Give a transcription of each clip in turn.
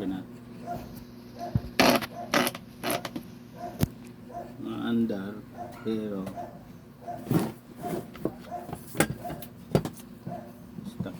na. Maandar, pero stuck.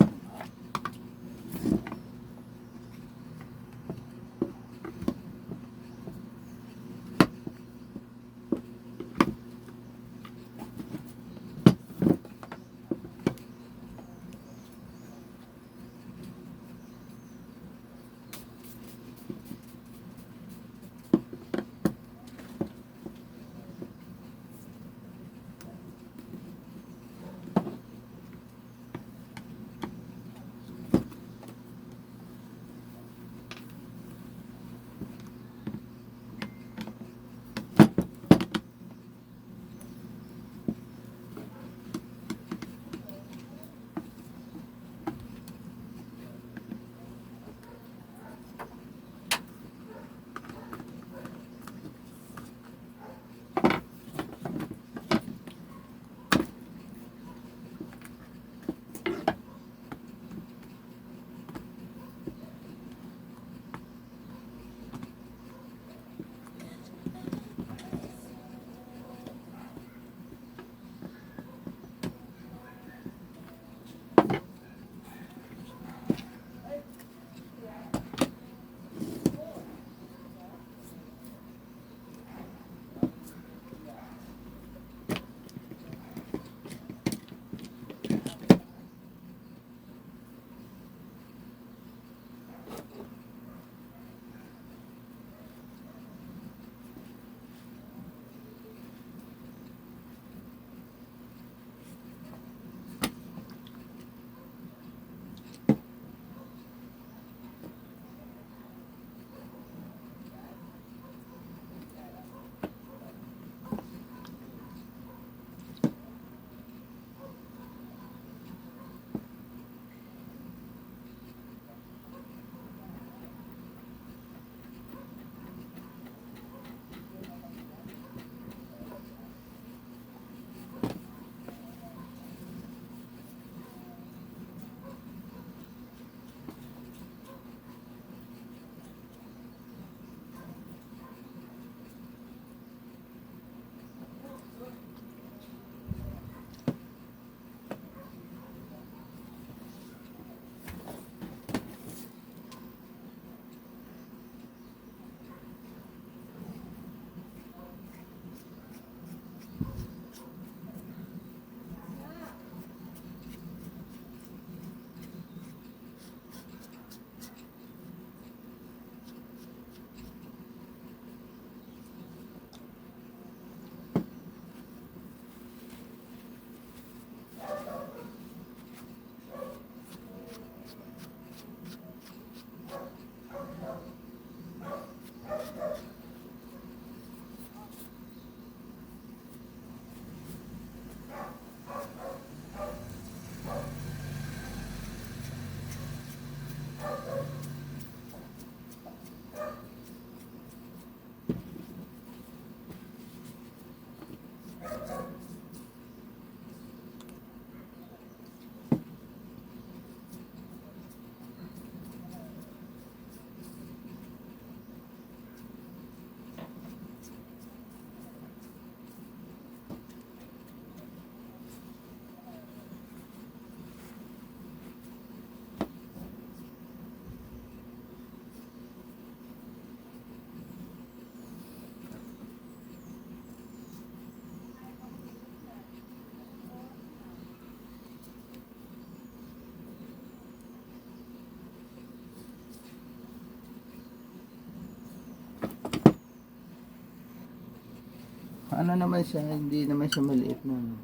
Ano naman siya, hindi naman siya maliit na. Ano.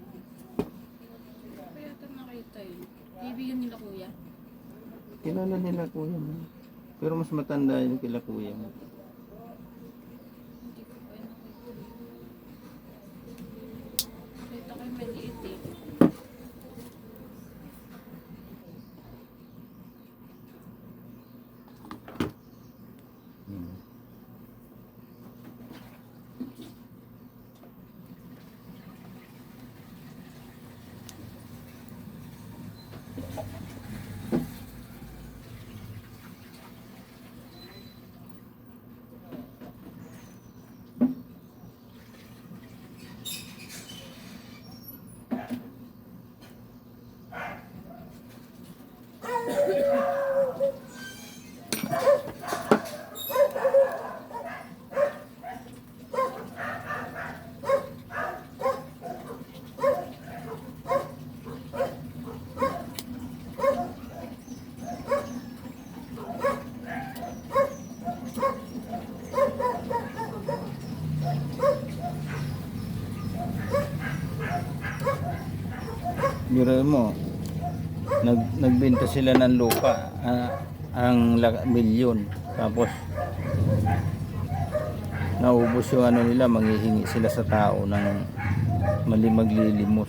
Kaya ito nakita yun. Kaibigan nila kuya. Kilala nila kuya mo. Pero mas matanda yung kila kuya mo. Hindi ko pa yun nakita. Nakita ko yung maliit eh. Hmm. Biro mo, nagbenta sila ng lupa, milyon. Tapos, naubos yung ano nila, manghihingi sila sa tao ng maglilimos.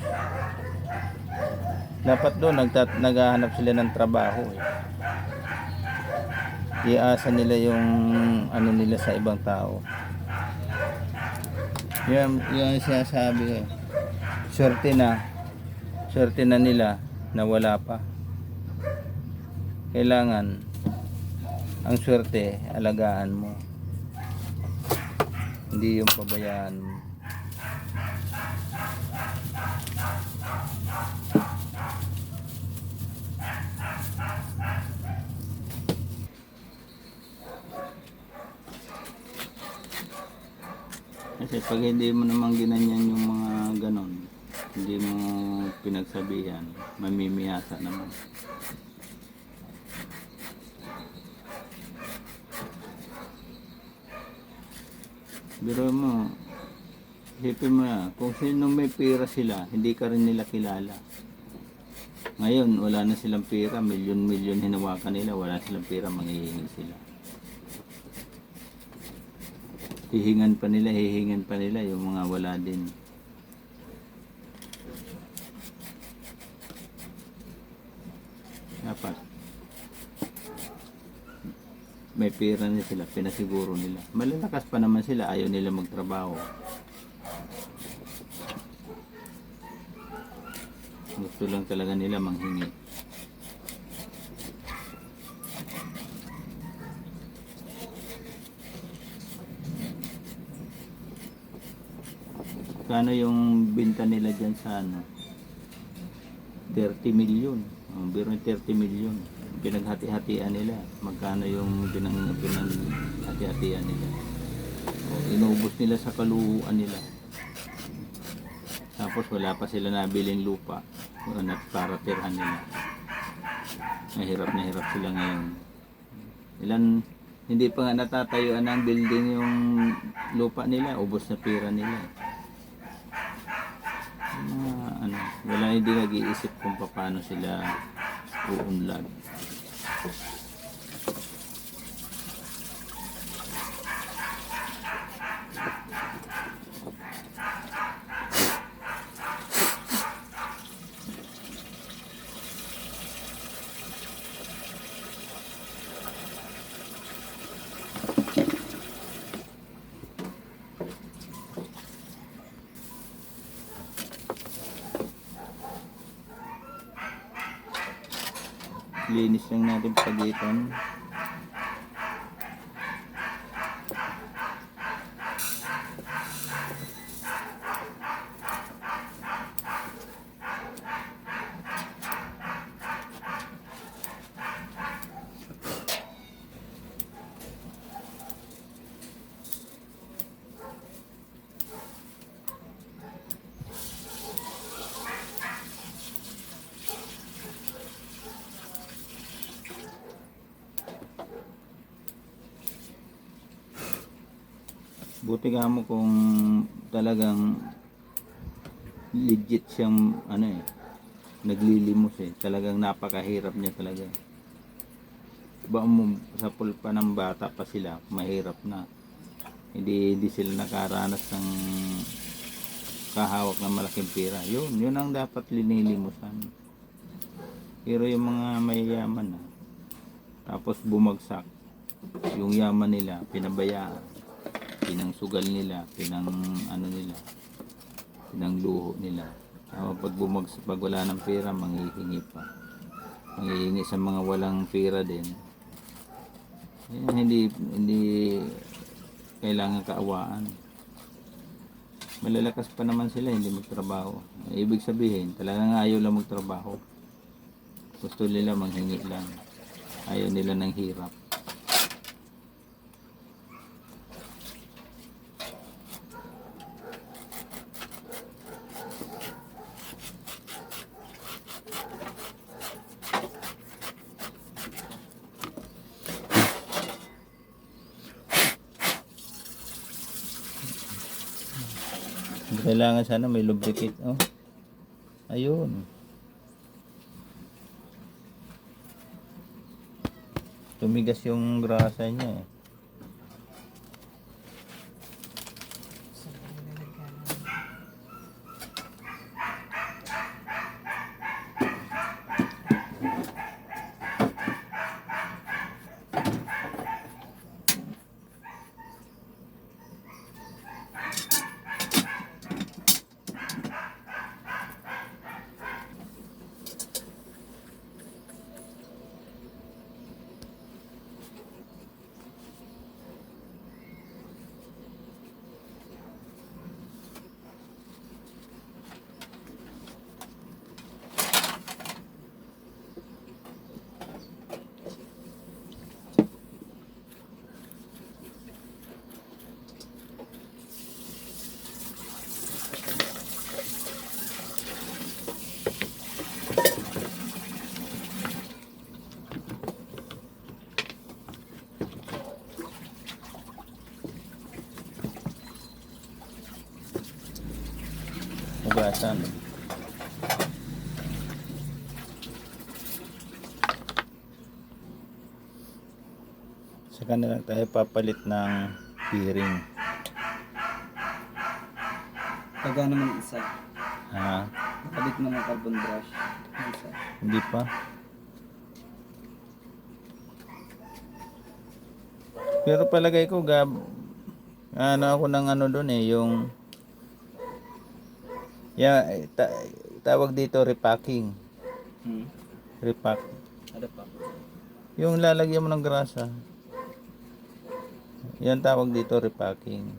Dapat doon, naghahanap sila ng trabaho. Iasa nila yung ano nila sa ibang tao. Yan sinasabi ko. Swerte na nila na wala pa. Kailangan ang swerte alagaan mo, hindi yung pabayaan mo. Kasi pag hindi mo naman ginanyan yung mga ganon, hindi mo pinagsabihan, mamimiyasa naman. Biro mo, isipin mo na, kung sinong may pera sila, hindi ka rin nila kilala. Ngayon, wala na silang pera, milyon-milyon hinawakan nila, wala silang pera, manghihingi sila. Hihingan pa nila yung mga wala din. Dapat may pera na sila, pinasiguro nila. Malalakas pa naman sila, ayaw nila magtrabaho. Gusto lang talaga nila manghingi. Kano yung binta nila dyan sa ano? 30 milyon. Biro 30 milyon. Pinaghati-hatian nila. Magkano yung pinaghati-hatian nila. Inubos nila sa kaluhuan nila. Tapos wala pa sila nabiling lupa para tirhan nila. Mahirap na hirap sila ngayon. Hindi pa nga natatayuan ng building yung lupa nila. Ubos na pera nila. Wala, hindi nag-iisip kung paano sila uunlad. Linis lang natin pagitan. Buti nga mo kung talagang legit siyang naglilimos Talagang napakahirap niya talaga. Ba mo sa pulpa ng bata pa sila, mahirap na. Hindi sila nakaranas ng kahawak ng malaking pera. Yun ang dapat linilimusan. Pero yung mga mayayaman tapos bumagsak, yung yaman nila pinabayaan. Pinangsugal nila, pinangluho nila. Pag wala ng pera, manghihingi pa. Manghihingi sa mga walang pera din. Hindi kailangan kaawaan. Malalakas pa naman sila, hindi magtrabaho. Ibig sabihin, talagang ayaw lang magtrabaho. Gusto nila manghingi lang. Ayaw nila ng hirap. Kailangan sana may lubricate. Oh. Ayun. Tumigas yung grasa niya eh. Hugasan. Saka na lang tayo papalit ng bearing. Taga naman isa. Ha? Nakabit mo ng carbon brush. Isa. Hindi pa. Pero palagay ko ano ako ng ano doon eh, yung tawag dito repacking. Repack. Ada pa. Yung lalagyan mo ng grasa. Yan tawag dito repacking.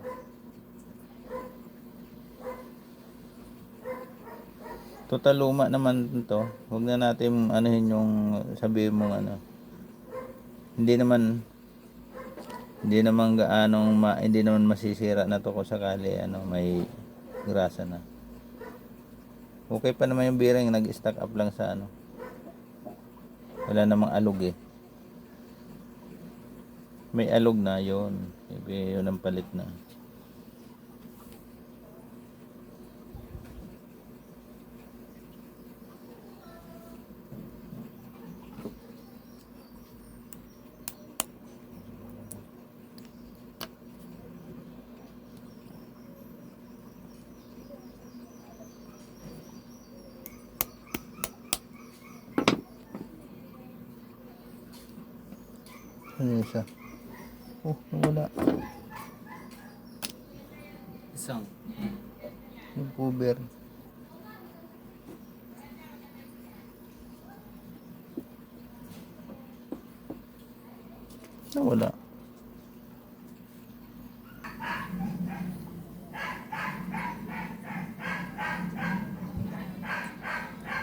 Total luma naman to. Huwag na natin anuhin yung sabihin mo ano. Hindi naman hindi naman masisira na to kung sakali ano may grasa na. Okay pa naman yung bearing, nag-stack up lang sa ano. Wala namang alog eh. May alog na yun. Yun ang palit na. Ano isa? Oh, wala. Isang. Yung cover. Wala.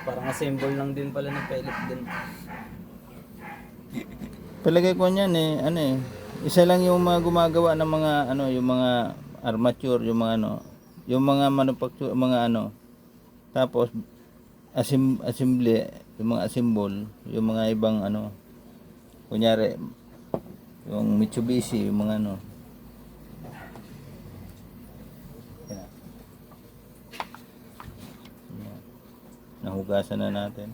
Parang assemble lang din pala ng pellet din. Palagay ko niyan eh, ano eh. Isa lang yung mga gumagawa ng mga ano, yung mga armature, yung mga ano, yung mga manufacture, mga ano. Tapos assembly, yung mga assemble, yung mga ibang ano. Kunyari yung Mitsubishi, yung mga ano. Yan. Yan. Nahugasan na natin.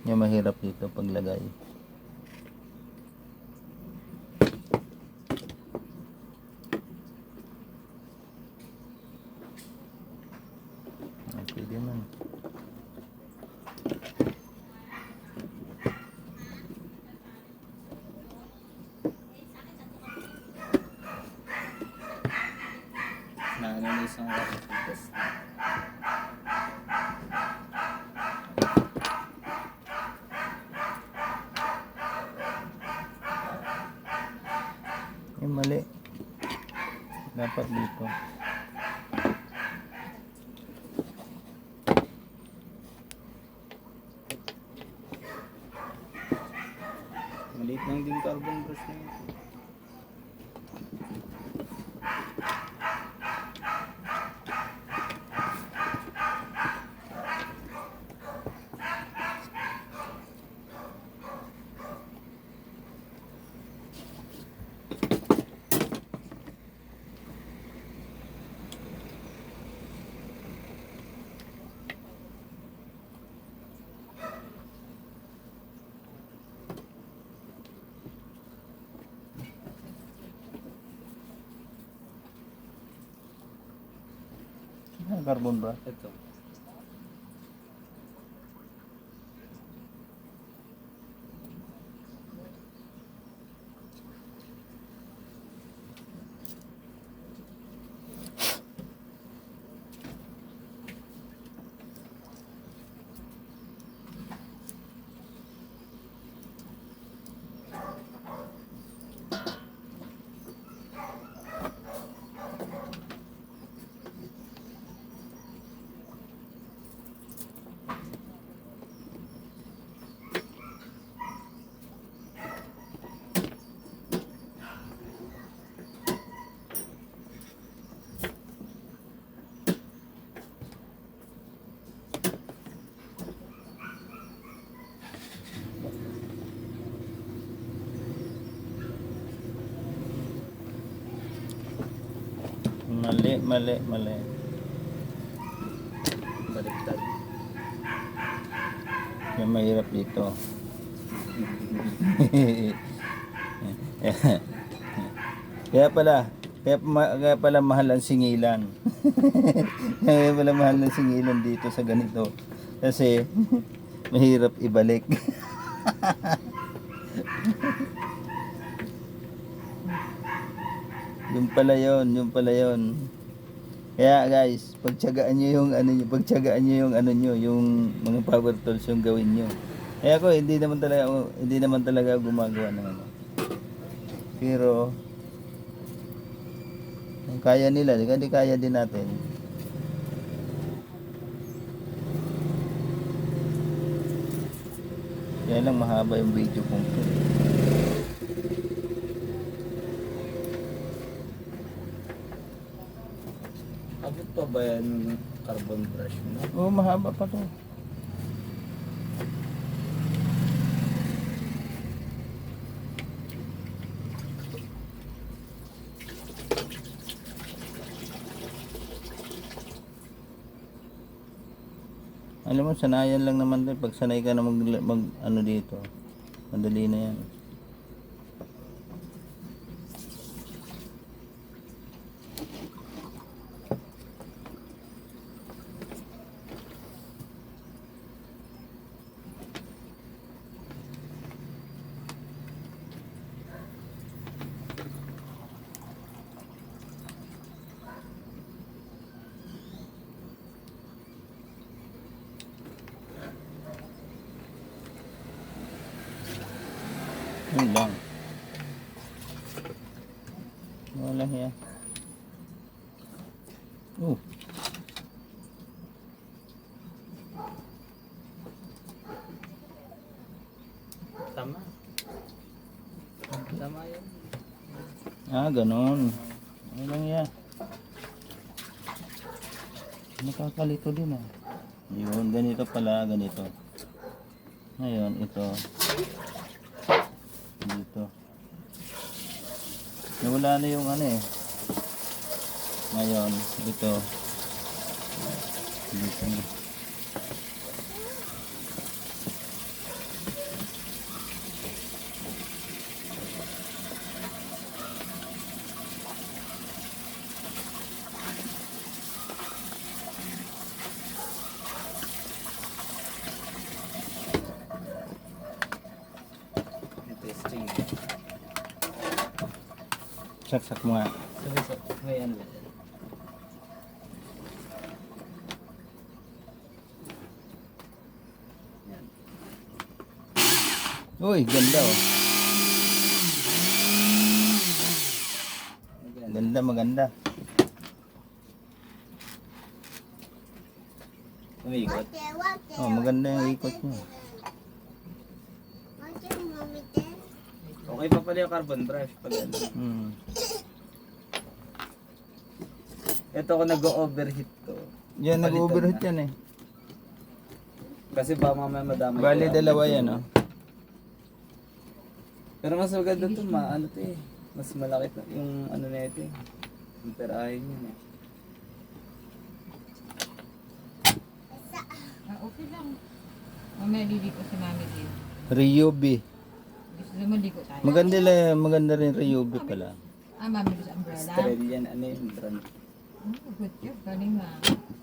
Yung mahirap dito paglagay. Pwede man. Na ano na isang oras. Mali. Dapat dito. Maliit lang din carbon brush na yun. Carbon brush. Ito. Mali. Baliktad. Yung mahirap dito. Kaya pala mahal ang singilan. Kaya pala mahal ang singilan dito sa ganito. Kasi mahirap ibalik. Yung pala yun. Kaya guys, pagtiyagaan niyo yung ano niyo, yung mga power tools yung gawin niyo. Kaya ako hindi naman talaga gumagawa ng ano. Pero kung kaya nila, di kaya din natin. Kaya lang mahaba yung video kong to. Abot pa ba yan carbon brush mo? Oo, mahaba pa to. Alam mo, sanayan lang naman din. Pag sanay ka na mag ano dito, madali na yan. Yun lang. Wala yan. Tama. Tama yun. Ganon. Ano lang yan. Nakakalito din ah. Yun, ganito pala, ganito. Ngayon, ito. Dito. Nawala na yung ano eh. Ngayon, ito. Dito na. Saksak mo nga. May ano. Yan. Uy, ganda oh. Ganda, maganda. Umikot. Oh, maganda yung ikot niya. Okay pa pala yung carbon brush pag ano. Hmm. Ito ko nag-overheat to. Yan, Palitan nag-overheat na. yan eh. Kasi ba mamaya madamay. Bali, ko. dalawa yan oh. Pero mas maganda to, ano to eh. Mas malaki to, yung ano na ito eh. Yung perahin yun eh. Okay lang. Mamaya liliko si Mami din. Ryubi. Gusto naman liko tayo. Maganda rin Ryubi pala. Mami gusto umbrella. Australian, ano yung brand. Oh, good job. Galing nga.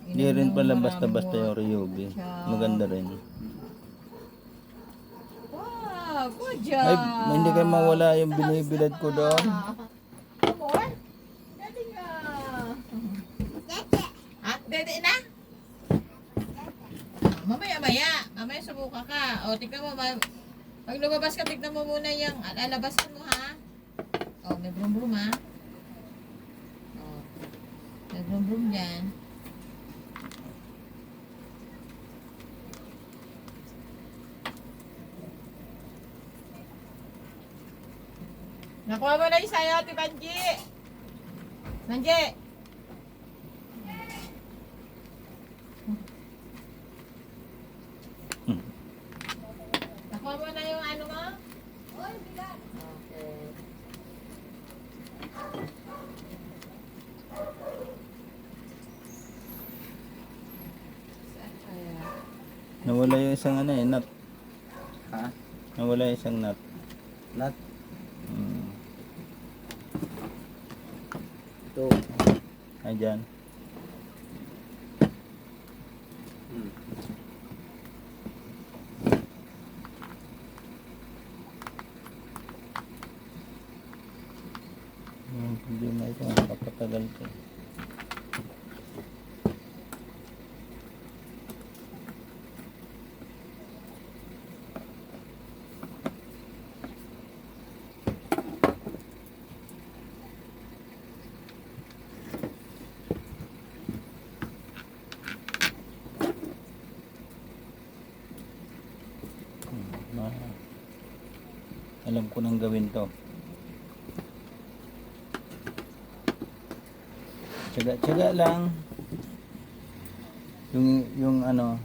Hindi rin pala basta-basta yung Ryubi. Maganda rin. Wow, good job. Ay, hindi kayo mawala yung binibilad ko doon. Amor? Dati nga. Ah, dati na? Mamaya subuka ka. O, tignan mo, pag lumabas ka, tignan mo muna yung, alabasan mo ha. O, may brum-brum ha. O, may brum-brum dyan. Nakuha mo na yung sayo, Ate Banji. Banji! Nakuha mo na yung ano mo? Oy, bigat. Okay. Saan kaya? Nawala yung isang ano eh, nut. Ha? Nawala yung isang nut. Not Hmm. to. Ay, dyan. Hmm. Yung problema ito, kapatagal ko. Alam ko nang gawin to. Tiyaga lang. Yung ano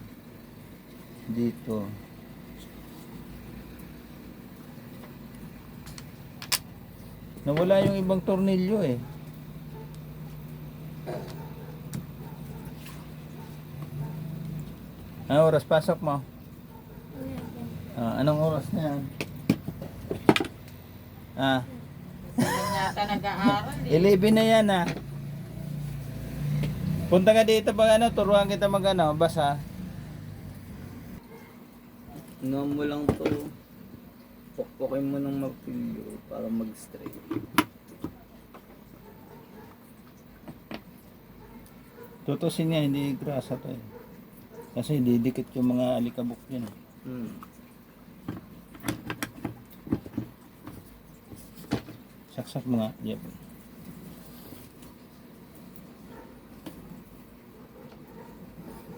dito. Nawala yung ibang tornilyo eh. Anong oras pasok mo? Anong oras na yan? Hindi yata nag-aaral eh. 11 na yan ah. Punta ka dito pag ano, turuan kita mag ano, basa. Inuwan mo lang to. Pukpukin mo ng martilyo para mag-straight. Tutusin niya, hindi grasa to eh. Kasi didikit yung mga alikabok yan. Hmm. Saksak mo nga. Yep.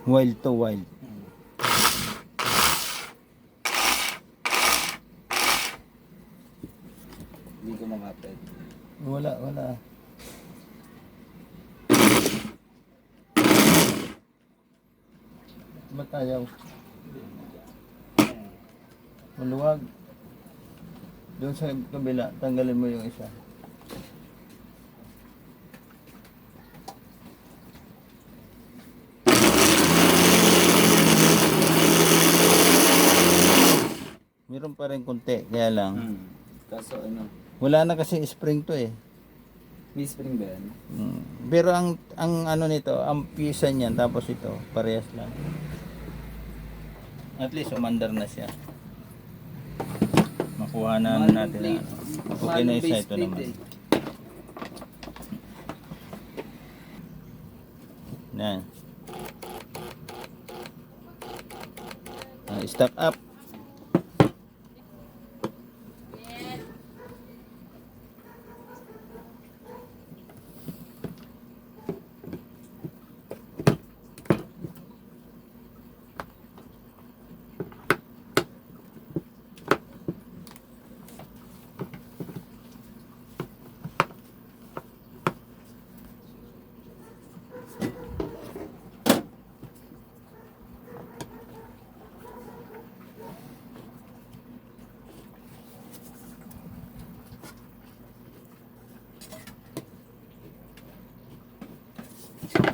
Wild to wild. Hindi ko mamapit. Wala. Ba't ayaw? Maluwag. Doon sa kabila, tanggalin mo yung isa. Meron pa rin konti, kaya lang. Kaso ano, Wala na kasi spring to eh. may spring ba yan? Pero ang ano nito, ang pisa niyan tapos ito, parehas lang. At least umandar na siya. Makuha na natin na ano. Okay na isa ito naman. Yan. Stack up.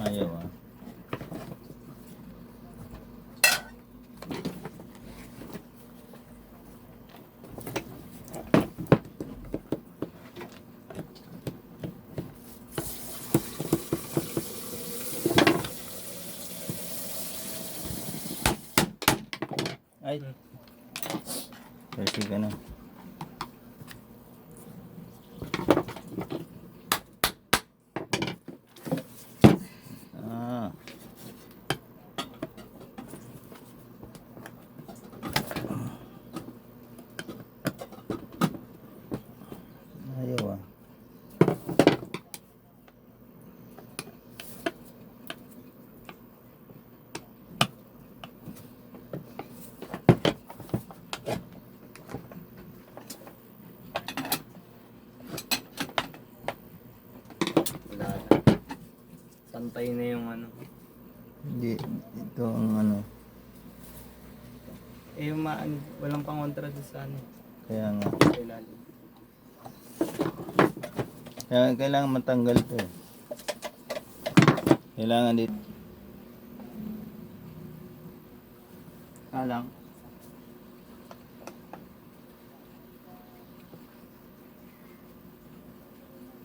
Ayaw ah. Ay. Kasi ka na. Ah. Ayaw ah. Wala na. Santay na yung ano. Hindi, ito ang ano. Eh yung walang pangontra doon sa ano. Kaya nga. Sa ilalim. Kaya kailangan matanggal to eh. Kailangan dito. Alang.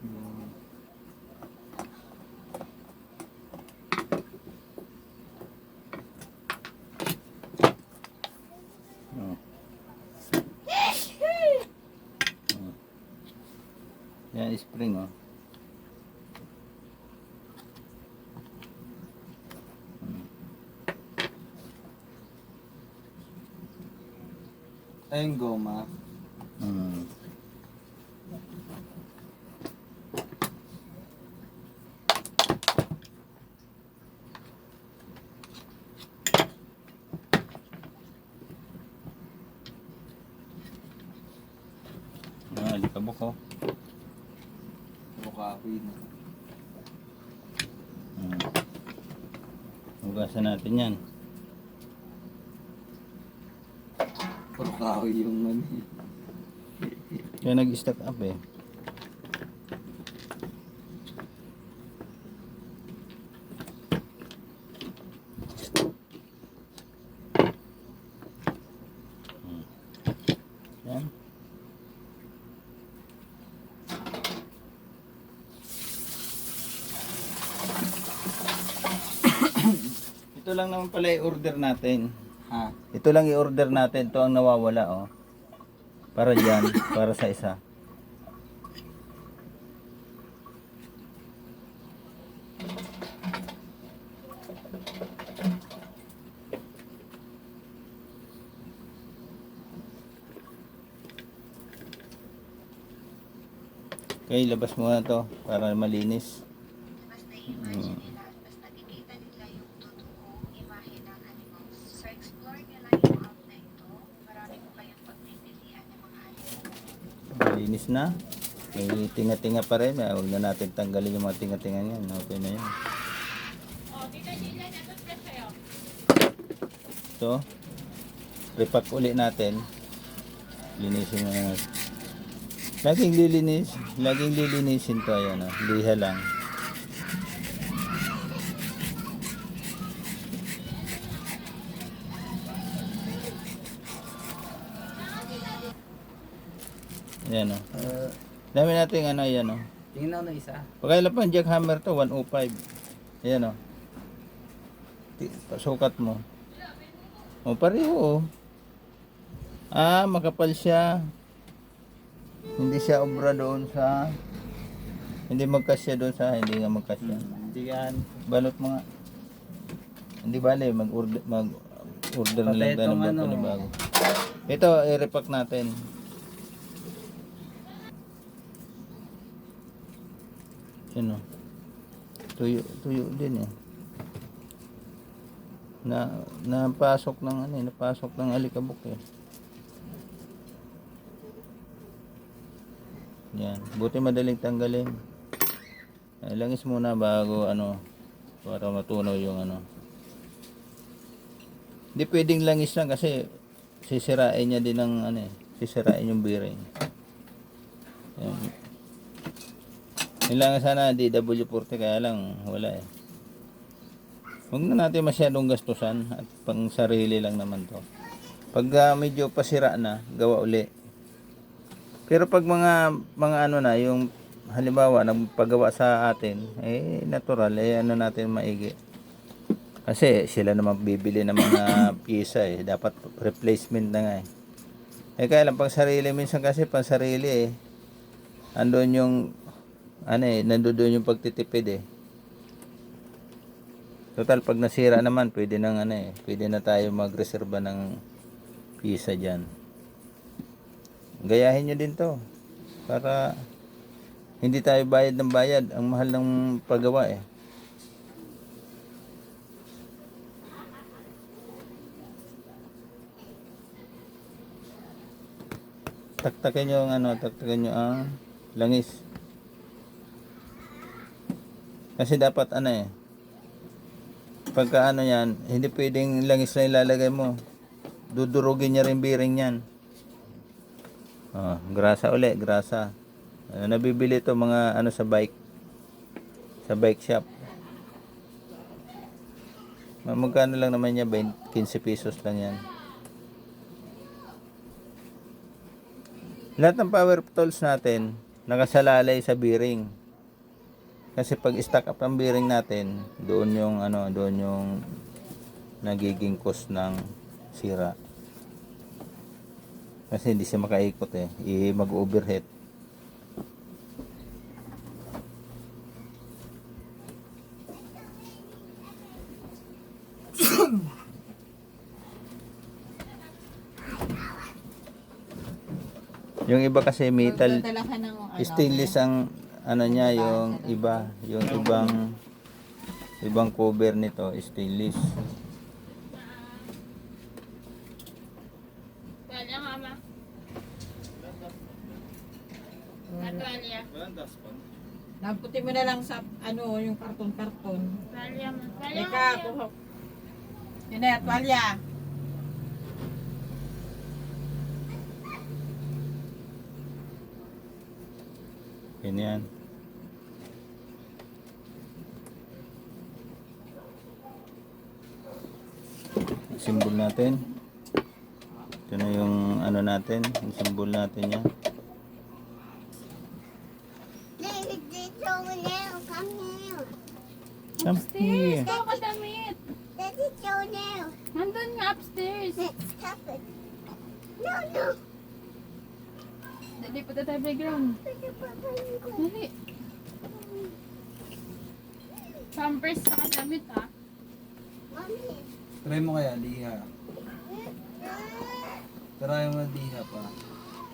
Oh. Oh. Yan, spring oh. Ayun goma. Hmm. Ah, likabok oh. Mukha ako yun. Hmm. Hugasan natin yan. Puro kahoy yung ano. Kaya nag-stack up eh. Hmm. Yan. Ito lang naman pala i-order natin. Ha? Ito lang i-order natin. Ito ang nawawala oh. Para dyan, para sa isa. Okay, labas mo na to para malinis. Basta i-imagine nila, mas nakikita nila yung totoong imahe ng animals. So explore nila yung outline to. Marami po kayong pagpipilian ng mga animals. Malinis na. May tinga-tinga pa rin. Huwag na natin tanggalin yung mga tinga-tinga niyan. Okay na yan. So, repack uli natin. Linisin na natin. Laging lilinisin to. Ayan, oh. Liha lang. Ayan, oh. Dami natin ano, ayan, oh. Tingnan ako na isa. Pagkailan pa ang jackhammer to, 105. Ayan, oh. Pasukat mo. O, pareho, oh. Ah, makapal siya. Hindi siya obra doon sa... Hindi magkasya doon sa... Hindi nga magkasya. Hindi yan. Balot mo nga. Hindi bale, mag-order na Pati lang tayo itong ng ano. bago. Ito, i-repack natin. Yun o. Tuyo din eh. Napasok ng ano eh, napasok ng alikabok eh. Yan, buti madaling tanggalin. Langis muna bago ano, para matunaw yung ano. Hindi pwedeng langis lang kasi sisirain niya din ng ano eh, sisirain yung bearing. Yan. Kailangan sana DW40 kaya lang wala eh. Huwag na natin masyadong gastusan at pang sarili lang naman to. Pag medyo pasira na, gawa uli. Pero pag mga ano na, yung halimbawa nagpagawa sa atin, eh natural, eh ano natin maigi. Kasi sila naman bibili ng mga pyesa eh, dapat replacement na nga eh. Eh kaya lang pang sarili, minsan kasi pang sarili eh, andun yung ano eh, nandoon yung pagtitipid eh. Total pag nasira naman, pwede nang ano eh, pwede na tayo magreserba ng pyesa diyan. Gayahin nyo din to para hindi tayo bayad ng bayad, ang mahal ng paggawa eh. Taktakin nyo ang ano, taktakin nyo ang langis. Kasi dapat ano eh, pagka ano yan, hindi pwedeng langis na ilalagay mo. Dudurugin niya rin bearing yan. Oh, grasa uli, grasa. Nabibili to mga ano sa bike. Sa bike shop. Magkano lang naman niya, 15 pesos lang yan. Lahat ng power tools natin nakasalalay sa bearing. Kasi pag stack up ang bearing natin, doon yung ano, doon yung nagiging cause ng sira. Kasi hindi siya makaikot eh, mag-overheat. Yung iba kasi metal, Magdadala ka ng ano, stainless ang ano niya, yung iba, yung ibang cover nito stainless. Tuwalya nga, ma. Tuwalya. Lamputi mo na lang sa ano, yung karton-karton. Tuwalya, ma. Tuwalya Teka, kuha. Yun na, tuwalya. Ganyan. Simbol natin. Ito na yung ano natin, yung simbol natin yan. David, they told me now, come here. Come here. Ikaw ka damit. Daddy, show now. Nandun nga upstairs. Stop it. No, no. Dali, punta tayo playground. Dali. Pampers sa damit, ha? Mommy. Try mo kaya, liha. Try mo liha pa.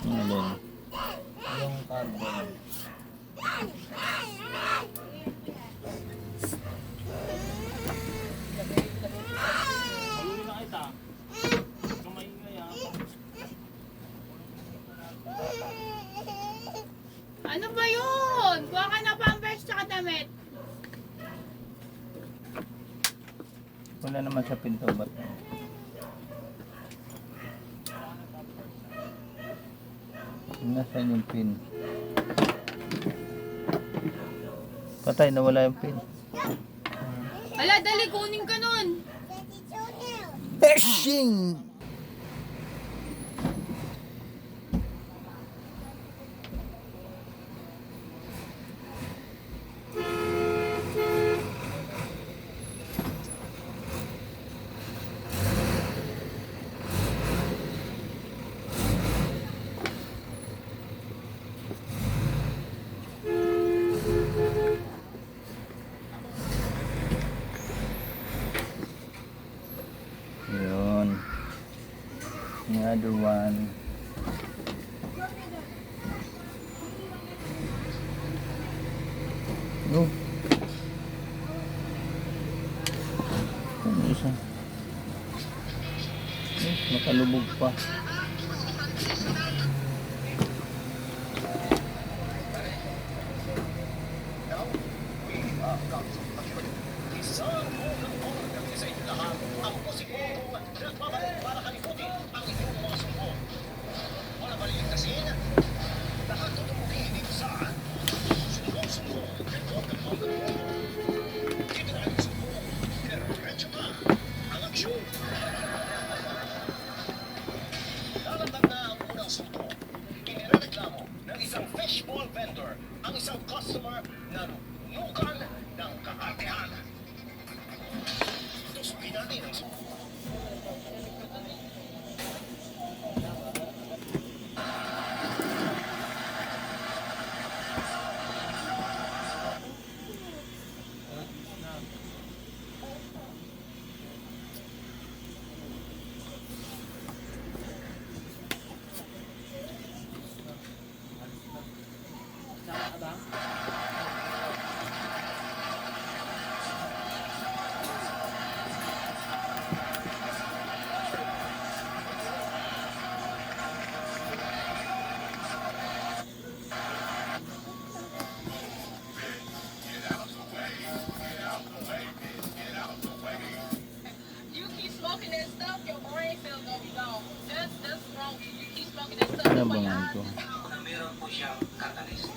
Ano? Yung carbon. Ano ba yun? Kuha ka na pampers sa damit. Wala naman sa pinto ba't? Nasaan yung pin? Patay, nawala yung pin. Ala, dali, kunin ka nun. Daddy, show now. Dashing! Another one. Oh. Ano isa? Nakalubog pa. Darating na ang unang sumbong. Inireklamo ng isang fishball vendor ang isang customer na nukan ng kaartehan. Tusukin natin ang sumbong. You keep smoking that stuff, your brain cells gonna be gone. That's wrong. You keep smoking that stuff. Ano that's ba why nga your ito? eyes- Na meron po siyang catalyst.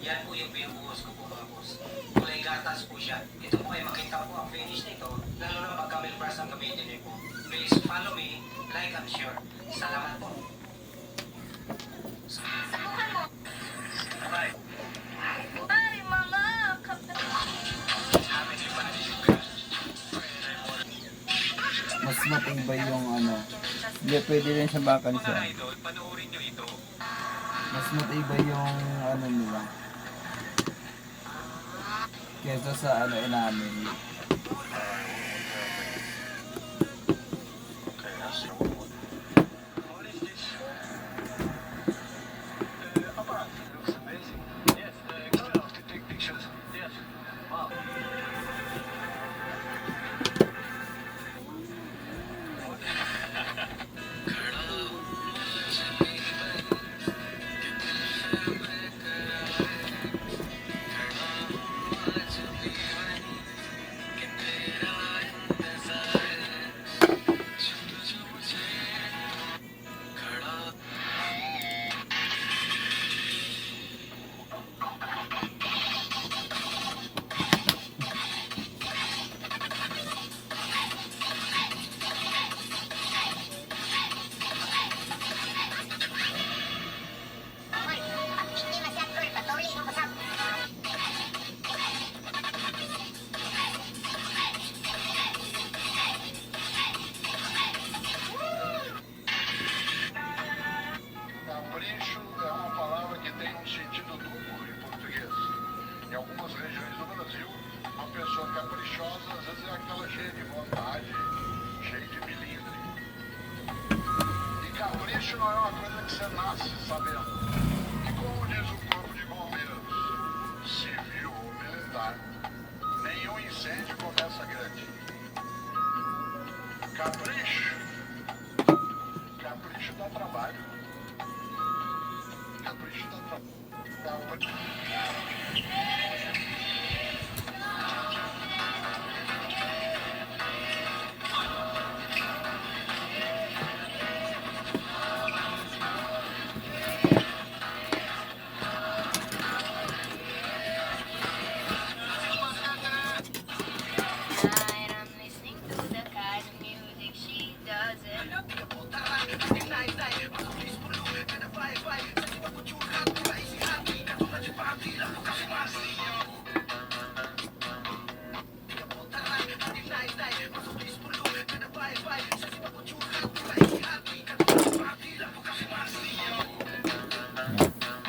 Yan po yung binubuhos ko po mga boss. Kulay gatas po siya. Ito po ay makita po ang finish nito, lalo na pagka milk brush ang gamitin niyo po. Please follow me, like and share. Salamat po. Bye. Ay, mama! Mas matibay yung ano. Hindi, pwede rin sa bakal siya. idol, panoorin niyo ito. Mas matibay yung ano nila. Kesa sa ano inamin. Capricho é uma palavra que tem um sentido duplo em português. Em algumas regiões do Brasil, uma pessoa caprichosa às vezes é aquela cheia de vontade, cheia de melindre. E capricho não é uma coisa que você nasce sabendo. E como diz o corpo de bombeiros, civil ou militar, nenhum incêndio começa grande. Capricho. Capricho dá trabalho. Capricho dá trabalho. I'm listening to the kind of music she doesn't.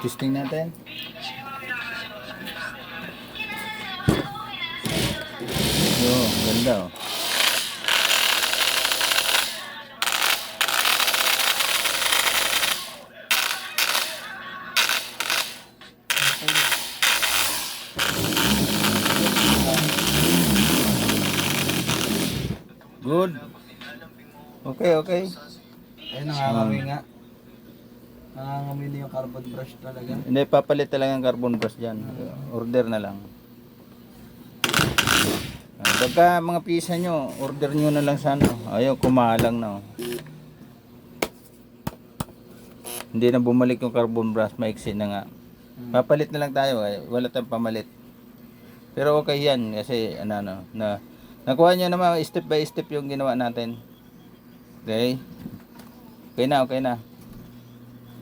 Testing natin. Yo, ganda oh. Good. Okay, okay. Ayun, nangangamoy nga. Nangangamoy na yung carbon brush talaga. Hindi, papalit talaga ang carbon brush dyan. Order na lang. Pagka mga pisa nyo, order nyo na lang sa ano. Ayaw, kumalang na. Oh. Hindi na bumalik yung carbon brush, maiksi na nga. Papalit na lang tayo, wala tayong pamalit. Pero okay yan, kasi nakuha nyo naman step by step yung ginawa natin. Okay? Okay na, okay na.